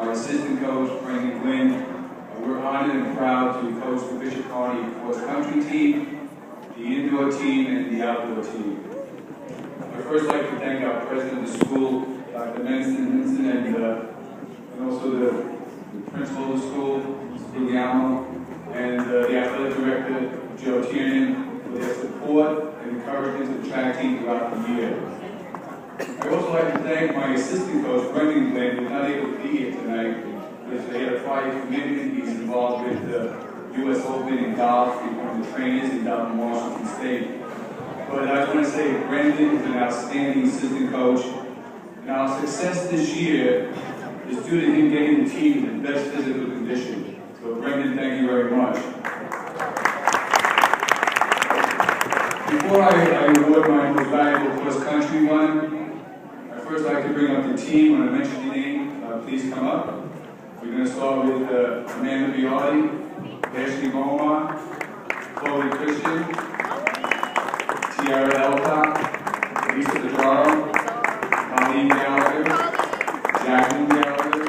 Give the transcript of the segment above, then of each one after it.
our assistant coach, Brandon Glynn. We're honored and proud to coach the Bishop Kearney cross-country team, the indoor team, and the outdoor team. I'd first like to thank our president of the school, Dr. Minson, and also the principal of the school, Mr. Guglielmo, and the athletic director, Joe Tiernan, for their support and encouragement to the track team throughout the year. I'd also like to thank my assistant coach, Brendan Glynn, who's not able to be here tonight because they had a prior commitment. He's involved with the U.S. Open in golf. He's one of the trainers in down in Washington State. But I want to say Brendan is an outstanding assistant coach, and our success this year is due to him getting the team in the best physical condition. So Brendan, thank you very much. Before I award my most valuable cross-country one, I'd first like to bring up the team. When I mention your name, please come up. We're going to start with Amanda Biardi, Ashley Beaumont, Chloe Christian, Tiara Elcock, Lisa Pedraro, Colleen Gallagher, Jacqueline Gallagher,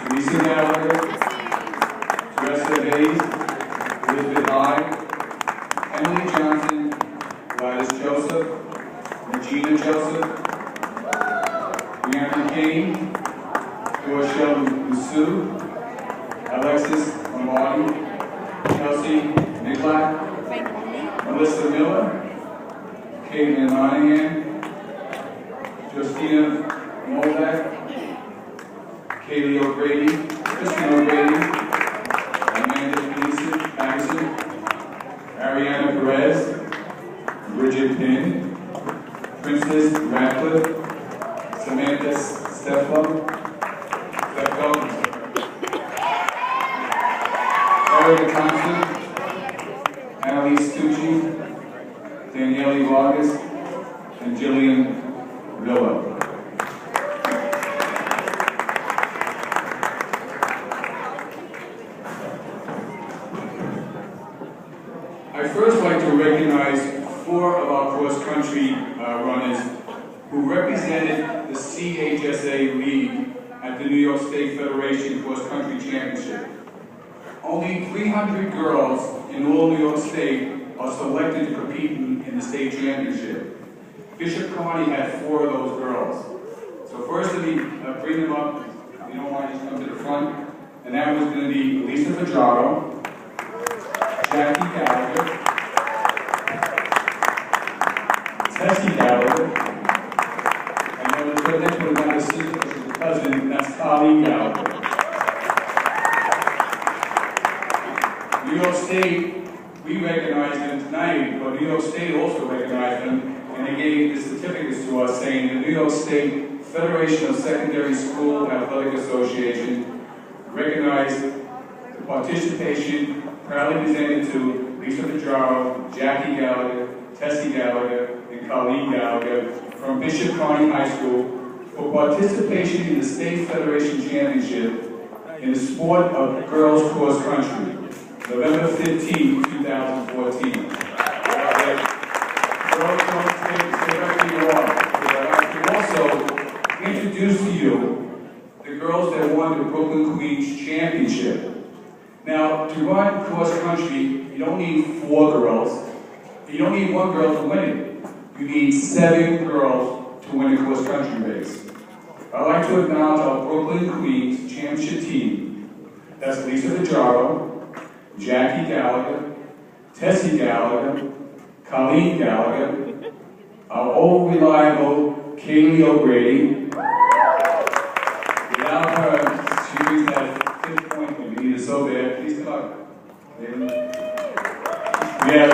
Teresa Gallagher, Teresa Hayes, Elizabeth High, Emily Johnson, Gladys Joseph, Regina Joseph, Brianna Kane, Rochelle Musu, Alexis Lombardi, Chelsea Nicolak, Melissa Miller, Caitlin Monahan, Justina Moldak, Kaylee O'Grady, Kristen O'Grady, Amanda Patterson, Ariana Perez, Bridget Pinn, Princess Radcliffe, Samantha Steflo, Erica Thompson, Annalise Tucci, Daniele Vargas, and Jillian Villa. I'd first like to recognize 4 of our cross-country runners who represented the CHSA League at the New York State Federation Cross Country Championship. Only 300 girls in all New York State are selected to compete in the state championship. Bishop Kearney had 4 of those girls. So first, let me bring them up. If you don't mind, just come to the front. And that was going to be Lisa Fajaro, Jackie Gallagher, Tessie Gallagher, and the next one is not a sister, but she's a cousin, and that's Colleen Gallagher. New York State, we recognize them tonight, but New York State also recognized them, and they gave the certificates to us saying the New York State Federation of Secondary School Athletic Association recognized the participation proudly presented to Lisa Fajaro, Jackie Gallagher, Tessie Gallagher, and Colleen Gallagher from Bishop Kearney High School for participation in the State Federation Championship in the sport of girls cross country, November 15, 2014. Girls don't stay right where you are. I'd like to also introduce to you the girls that won the Brooklyn Queens Championship. Now, to run cross country, you don't need 4 girls. You don't need 1 girl to win it. You need 7 girls to win a cross country race. I'd like to acknowledge our Brooklyn Queens Championship team. That's Lisa Fajaro, Jackie Gallagher, Tessie Gallagher, Colleen Gallagher, our old reliable Kaylee O'Grady. Without her, she reached that 5th point and we need her so bad. Please come up. We have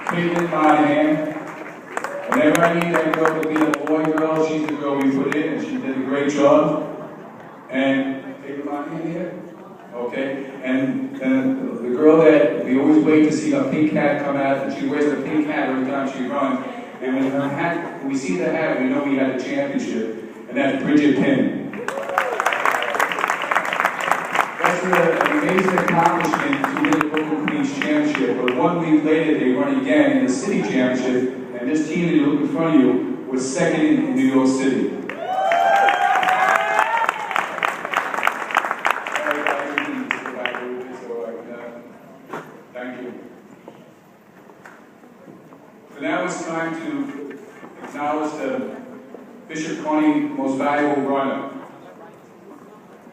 Caitlin Monahan. Whenever I need that girl to be a boy girl, she's the girl we put in, and she did a great job. And Caitlin Monahan here? Okay. And the girl that we always wait to see her pink hat come out, and she wears the pink hat every time she runs. And when her hat, when we see the hat, we know we had a championship, and that's Bridget Pinn. That's an amazing accomplishment to win the Brooklyn Queens Championship. But 1 week later, they run again in the city championship, and this team that you look in front of you was 2nd in New York City. ideal runner?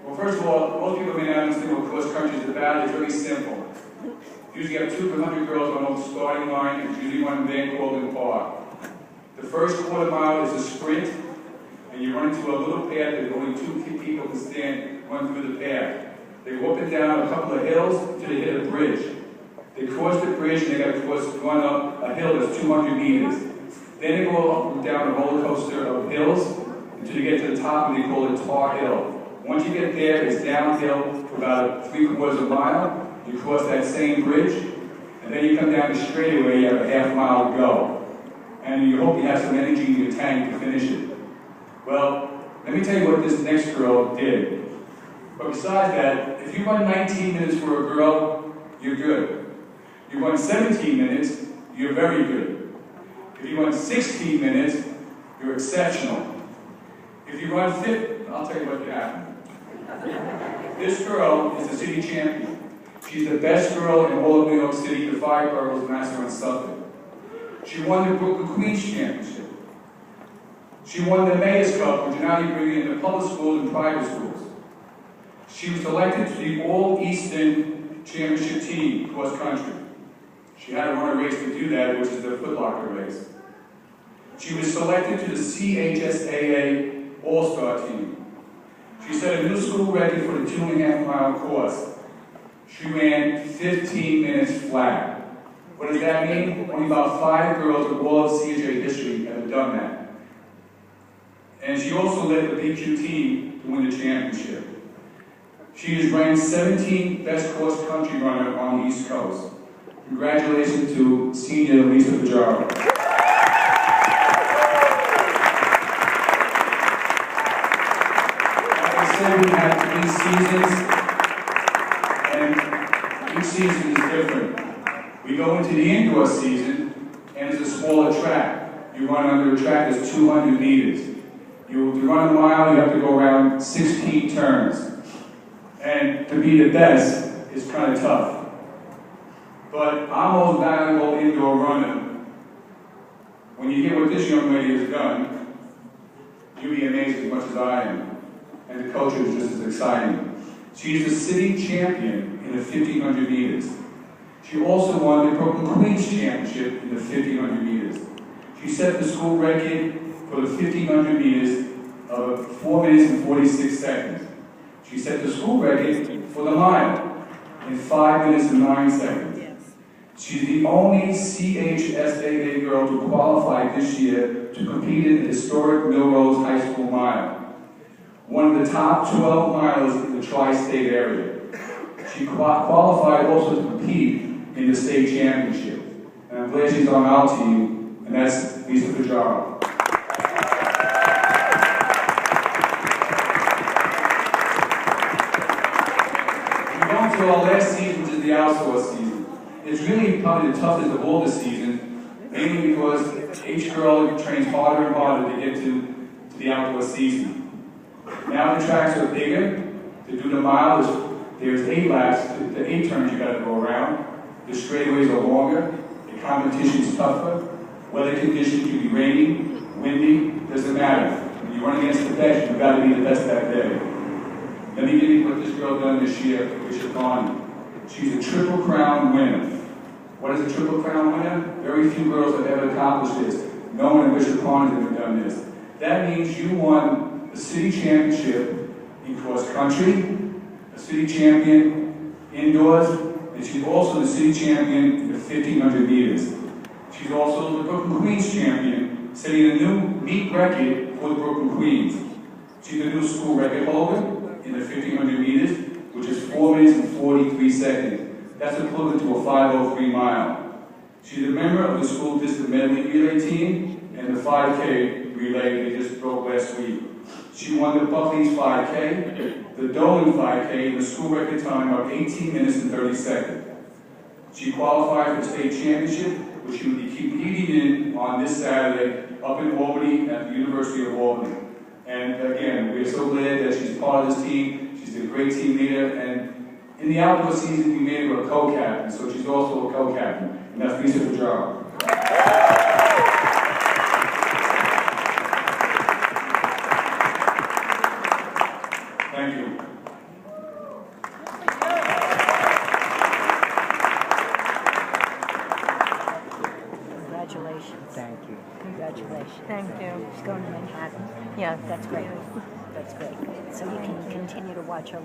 Well, first of all, most people may not understand what cross country is about. It's very simple. You usually have 200 girls on the starting line, and usually one in Van Cortlandt Park. The first quarter mile is a sprint, and you run into a little path that only 2 people can stand, run through the path. They go up and down a couple of hills until they hit a bridge. They cross the bridge and they got to run up a hill that's 200 meters. Then they go up and down a roller coaster of hills until you get to the top, and they call it Tar Hill. Once you get there, it's downhill for about 3/4 of a mile. You cross that same bridge, and then you come down the straightaway. You have a half mile to go, and you hope you have some energy in your tank to finish it. Well, let me tell you what this next girl did. But besides that, if you run 19 minutes for a girl, you're good. You run 17 minutes, you're very good. If you run 16 minutes, you're exceptional. If you run 50, I'll tell you what happened. This girl is the city champion. She's the best girl in all of New York City, the 5 boroughs, Nassau and Suffolk. She won the Brooklyn Queens Championship. She won the Mayor's Cup, which now you bring in the public schools and private schools. She was selected to the All-Eastern Championship team, cross country. She had to run a race to do that, which is the Foot Locker race. She was selected to the CHSAA All-Star team. She set a new school record for the 2.5-mile course. She ran 15 minutes flat. What does that mean? Only about 5 girls in all of CHA history have done that. And she also led the BQ team to win the championship. She is ranked 17th best cross-country runner on the East Coast. Congratulations to senior Lisa Pajaro. Like I said, we have 3 seasons, and each season is different. We go into the indoor season, and it's a smaller track. You run under a track that's 200 meters. You run a mile, you have to go around 16 turns. And to be the best is kind of tough. But I'm most valuable indoor runner. When you hear what this young lady has done, you'll be amazed as much as I am. And the coach is just as exciting. She's the city champion in the 1,500 meters. She also won the Brooklyn Queens Championship in the 1,500 meters. She set the school record for the 1,500 meters of 4 minutes and 46 seconds. She set the school record for the mile in 5 minutes and 9 seconds. Yes. She's the only CHSAA girl to qualify this year to compete in the historic Millrose High School mile, one of the top 12 miles in the tri-state area. She qualified also to compete in the state championship. And I'm glad she's on our team, and that's Lisa Pajaro. To our last season, which is the outsource season. It's really probably the toughest of all the seasons, mainly because each girl trains harder and harder to get to the outdoor season. Now the tracks are bigger. To do the mile, there's 8 laps, the 8 turns you got to go around. The straightaways are longer. The competition is tougher. Weather conditions can be rainy, windy, doesn't matter. When you run against the best, you've got to be the best that day. Let me give you what this girl done this year, Bishop Connie. She's a Triple Crown winner. What is a Triple Crown winner? Very few girls have ever accomplished this. No one in Bishop Connie has ever done this. That means you won the city championship in cross country, a city champion indoors, and she's also the city champion in the 1,500 meters. She's also the Brooklyn Queens champion, setting a new meet record for the Brooklyn Queens. She's the new school record holder in the 1,500 meters, which is 4 minutes and 43 seconds. That's equivalent to a 5:03 mile. She's a member of the school district medley relay team and the 5K relay they just broke last week. She won the Buckley's 5K, the Dolan 5K, and the school record time of 18 minutes and 30 seconds. She qualified for the state championship, which she will be competing in on this Saturday up in Albany at the University of Albany. And again, we are so glad that she's part of this team. She's a great team leader, and in the outdoor season, we made her a co-captain, so she's also a co-captain, and that's Lisa Pajaro. Thank you. Congratulations. Thank you. Congratulations. Thank you. She's going to Manhattan. Yeah. That's great. That's great. So you can continue to watch her.